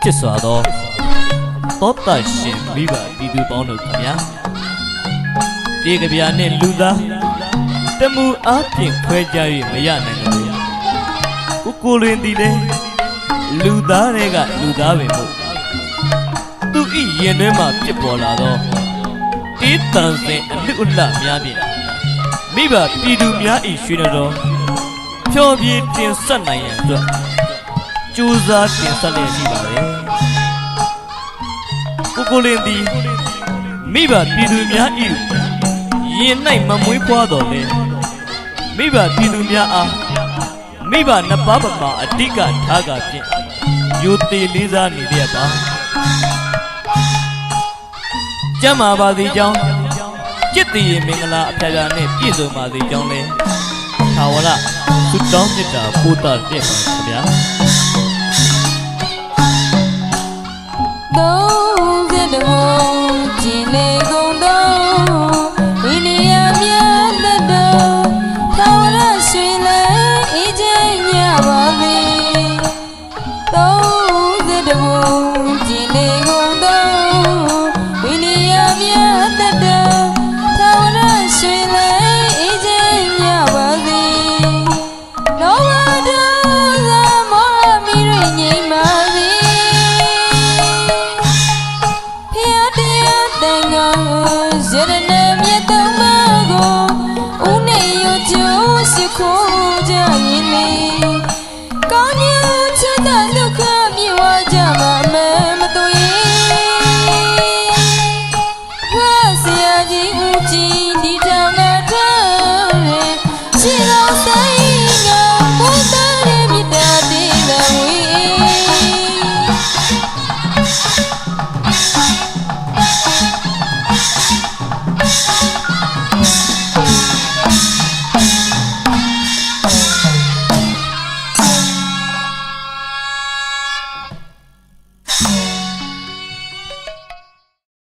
ချစ်စွာသောသောတရှင်မိဘပြည်သူပေါင်းတို့ခင်ဗျာပြေကဗျာနှင့်လူသားတမှုအားဖြင့်ခွဲခြား၍မရနိုင်ဘူးကိုလွင်သည်လေလူသားတွေကလူသားပင်မို့သူဤရင်ထဲမှာဖြစ်ပေါ်လာသောတေးတန်စင်အနုအလများဖြင့်မိဘပြည်သူများဤရွှေတော်ဖြောပြတင်ဆက်နိုင်ရန်အတွက်ကြိုးစားတင်ဆက်လျက်ရှိပါတယ်ကိုလင်းသည်မိဘပြည်သူများဤရင်၌မမွေးဖွားတော်လေမိဘပြည်သူများအားမိဘနှစ်ပါးပမာအဓိကထားကဖြင့်ယူသေးလေးစားနေတဲ့ပါကျမ်းမာပါသည်ကြောင့်จิตတည်မင်္ဂလာအဖျားဖျားနဲ့ပြည့်စုံပါသည်ကြောင့်လဲသာဝရသုတောင်းမြတ်တာပို့တာတဲ့ပါခင်ဗျာSay